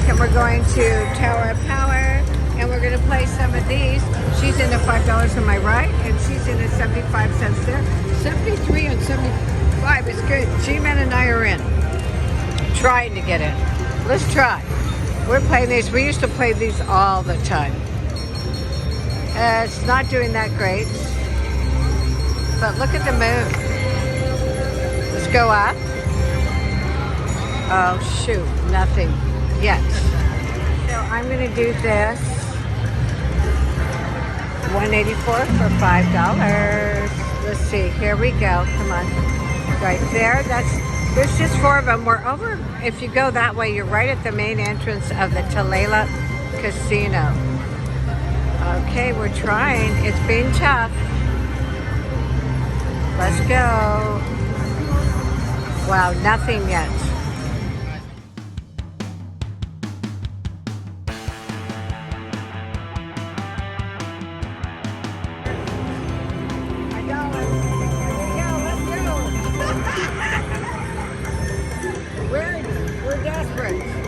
and we're going to Tower of Power, and we're going to play some of these. She's in at $5 on my right, and she's in at 75 cents there. 73 and 75 is good. Gman and I are in. Trying to get in. Let's try. We're playing these. We used to play these all the time. It's not doing that great. But look at the moon. Let's go up. Oh shoot, nothing yet. So I'm going to do this. 184 for $5. Let's see. Here we go. Come on. Right there. There's just 4 of them. We're over. If you go that way, you're right at the main entrance of the Tulalip Casino. Okay, we're trying. It's been tough. Let's go. Wow, nothing yet.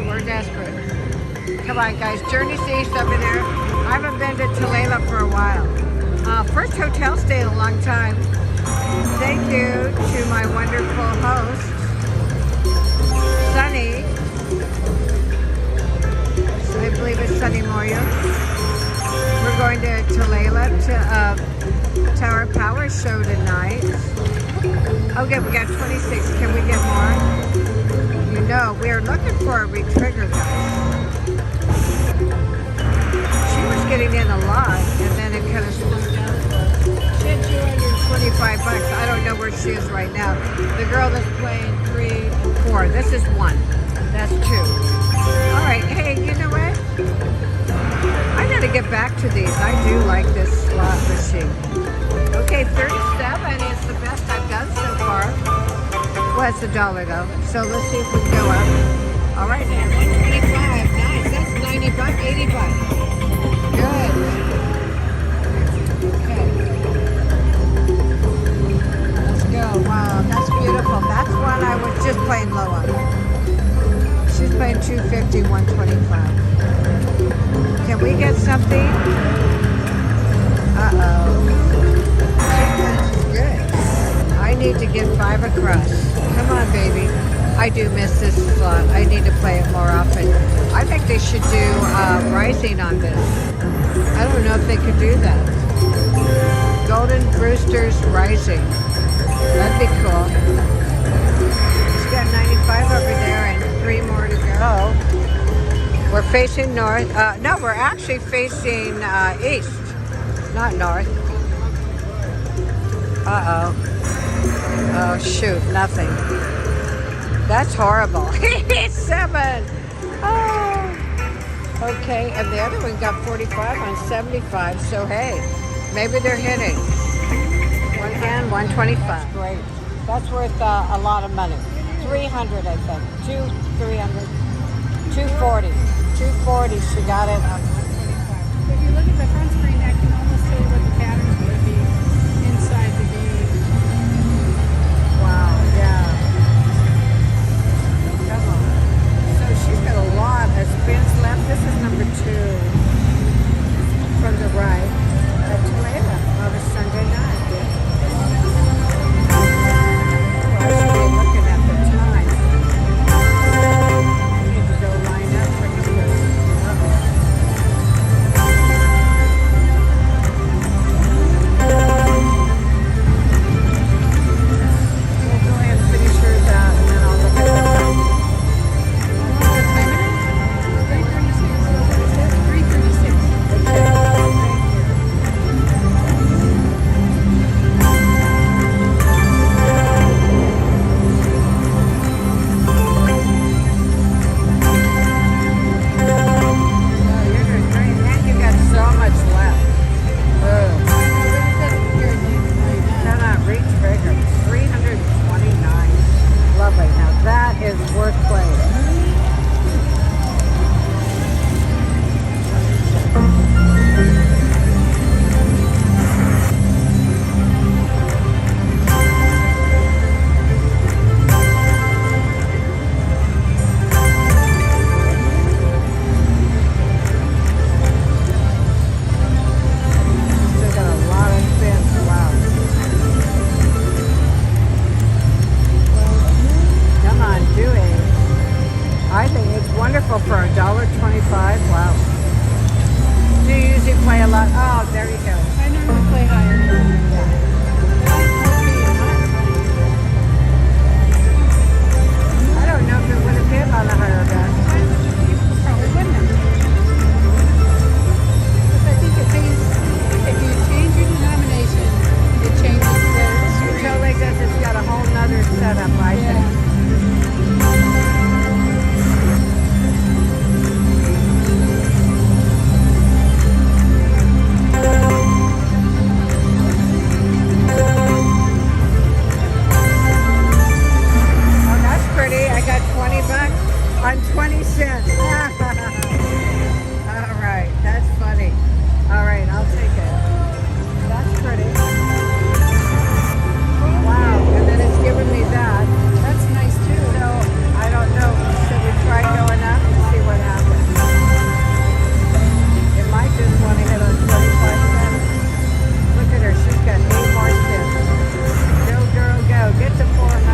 We're desperate. Come on, guys. Journey East over there. I haven't been to Tulalip for a while. First hotel stay in a long time. Thank you to my wonderful host, Sunny. I believe it's Sunny Moya. We're going to Tulalip to Tower Power show tonight. Okay, we got 26. Can we get more? You know, we are looking for a retrigger, guys. She was getting in a lot, and then it kind of slowed down. She had 225 bucks. I don't know where she is right now. The girl that's playing 3 and 4. This is 1. That's 2. All right. Hey, you know what? I got to get back to these. I do like this slot machine. Okay, 37 is the best I've done so far. Well, it's $1 though. So let's see if we can go up. All right, now 125. Nice. That's 90 bucks, 80 bucks. Good. Okay. Let's go. Wow, that's beautiful. That's one I was just playing low on. She's playing 250, 125. Can we get something? That's good. I need to get 5 across. Come on, baby. I do miss this slot. I need to play it more often. I think they should do rising on this. I don't know if they could do that. Golden Roosters rising. That'd be cool. She's got 95 over there and 3 more to go. We're facing north. No, we're actually facing east, not north. Uh-oh. Oh, shoot, nothing. That's horrible. 7. Oh. Okay, and the other one got 45 on 75, so hey, maybe they're hitting. One again, 125. That's great. That's worth a lot of money. 300, I think. 300. 240. 240, she got it on 125. If you look at the front screen, I can almost tell you what the patterns would be inside the game. Wow, yeah. Come on. So she's got a lot of spins left. This is number 2 from the right. Tulalip on a Sunday night. I should be looking at the time. I need to go line up for this. I think it's wonderful for $1.25. Wow. Do you usually play a lot? Oh, there you go. I normally play higher. I don't know if it would have been on a higher bet. Probably wouldn't have. Because I think if you change your denomination, it changes the It screen. totally does. It's got a whole nother setup, I think. Yeah. Oh, that's pretty. I got 20 bucks on 20 cents. All right, that's funny. All right, I'll take it. That's pretty. Wow, and then it's giving me that. That's nice too. So, I don't know. Should we try going up and see what happens? It might just want to hit on 25 cents. Look at her. She's got 8 more spins. Go, girl, go. Get to 400.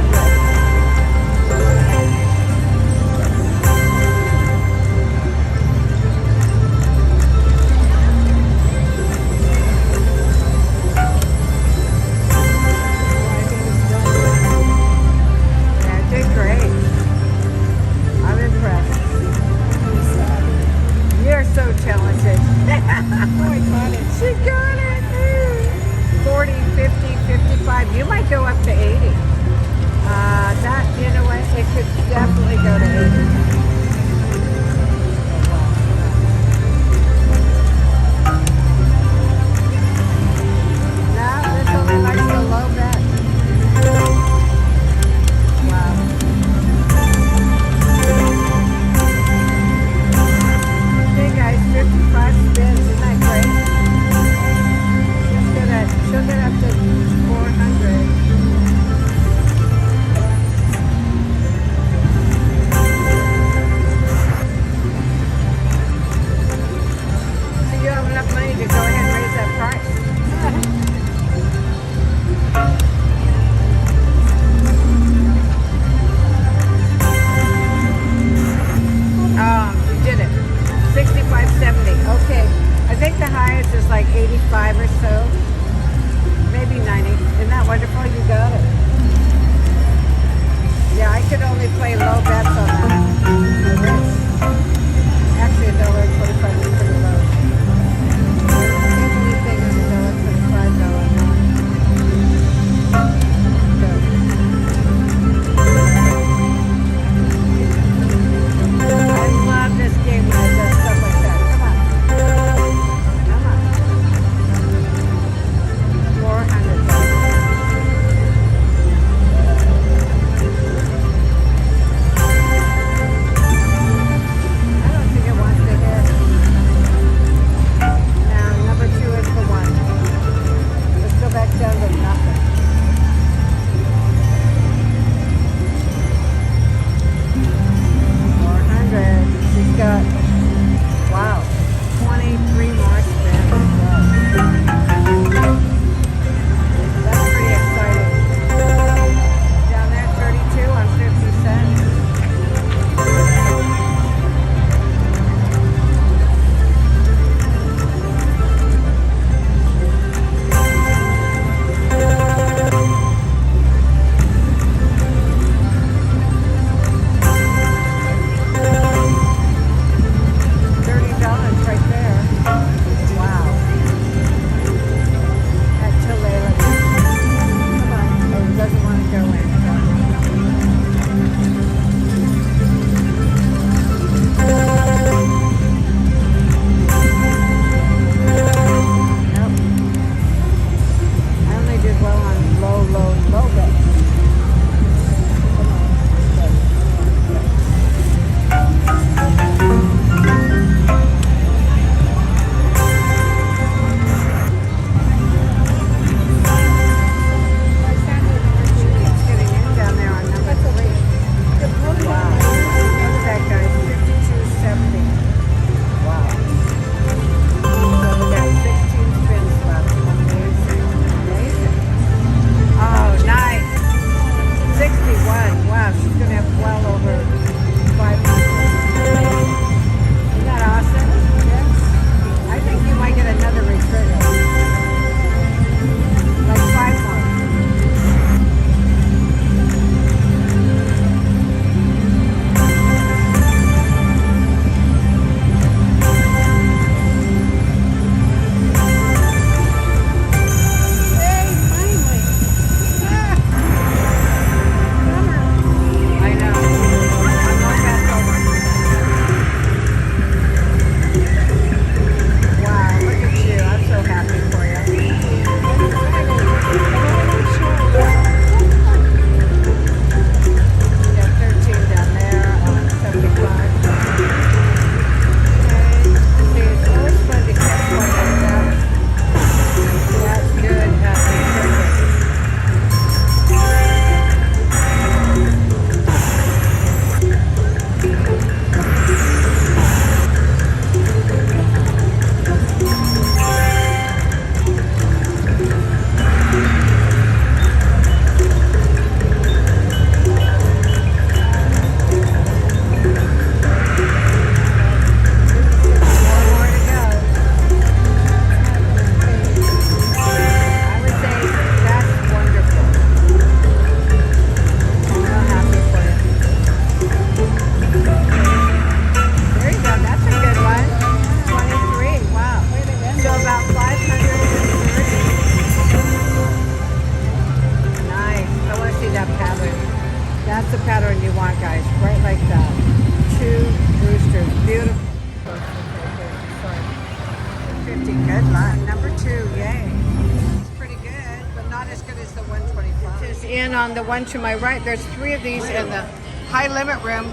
on the one to my right. There's 3 of these in the high limit room.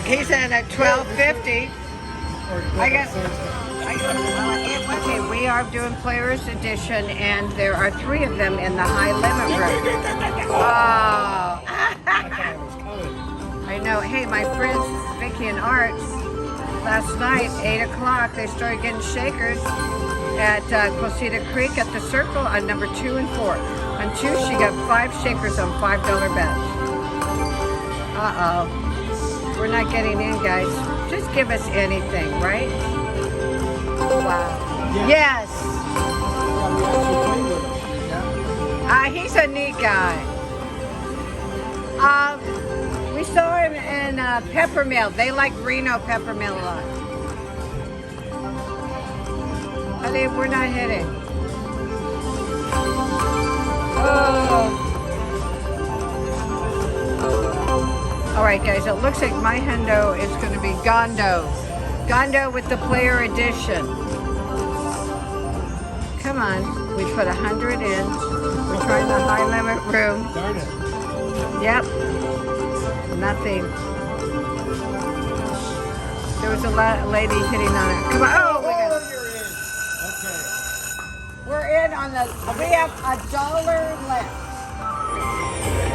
He's in at $12.50. I guess. Okay, we are doing Players Edition, and there are 3 of them in the high limit room. Oh. I know. Hey, my friends Vicky and Art, last night, 8 o'clock, they started getting shakers at Cosita Creek at the Circle on number 2 and 4. On 2, she got 5 shakers on $5 bets. Uh-oh. We're not getting in, guys. Just give us anything, right? Wow. Yes. He's a neat guy. We saw him in Peppermill. They like Reno Peppermill a lot. We're not hitting. Oh. All right, guys. It looks like my hundo is going to be Gondo. Gondo with the Player Edition. Come on. We put 100 in. We're trying the high limit room. Darn it. Yep. Nothing. There was a lady hitting on it. Come on. Oh, we got it. You're in. Okay. We're in on the. We have $1 left.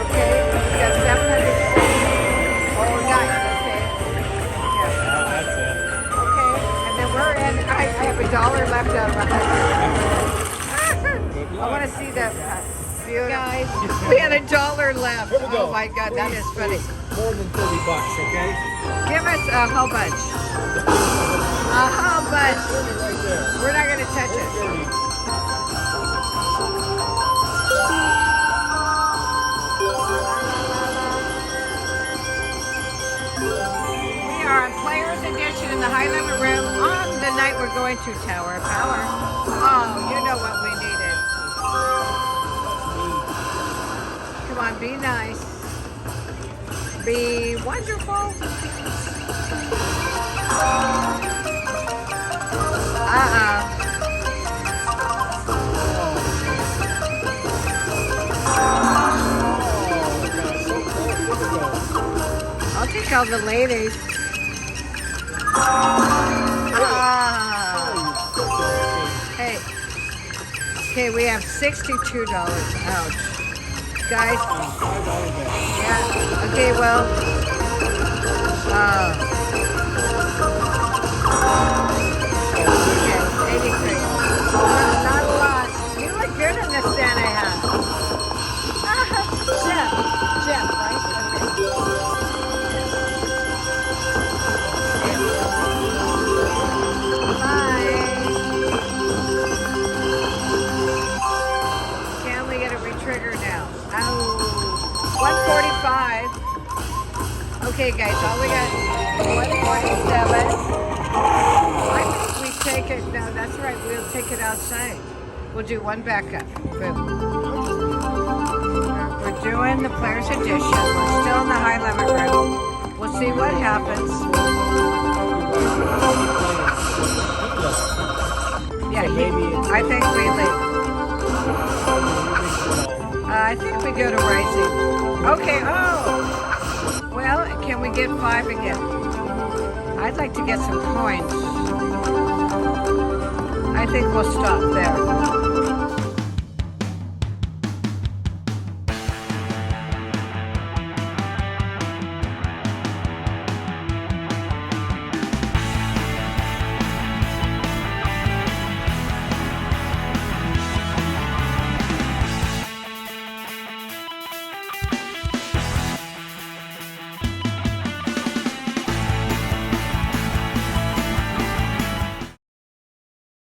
Okay. We got 700. Oh, nice. Okay. Yeah. That's it. Okay. And then we're in. I have $1 left out of 100. I want to see that. Beautiful. Guys, we had $1 left. Here we go. Oh my God, that is funny. More than $30, okay? Give us a whole bunch. A whole bunch. Right there. We're not going to touch it. We are on Players Edition in the high limit room on the night we're going to Tower of Power. Oh, you know what we needed. Come on, be nice. Be wonderful. I'll take all the ladies. Hey. Okay, we have $62. Ouch. Guys. Yeah. Okay, well. Okay, 83. Not a lot. You look good in this Santa hat. Jeff, right? Okay. Bye. Can we get a retrigger now? Oh, 145. Okay, guys, all we got 147. I think we take it. No, that's right. We'll take it outside. We'll do one backup. Boom. We're doing the Players Edition. We're still in the high limit room. We'll see what happens. Yeah, I think we leave. I think we go to Rising. Okay, oh. Well, can we get 5 again? I'd like to get some coins. I think we'll stop there.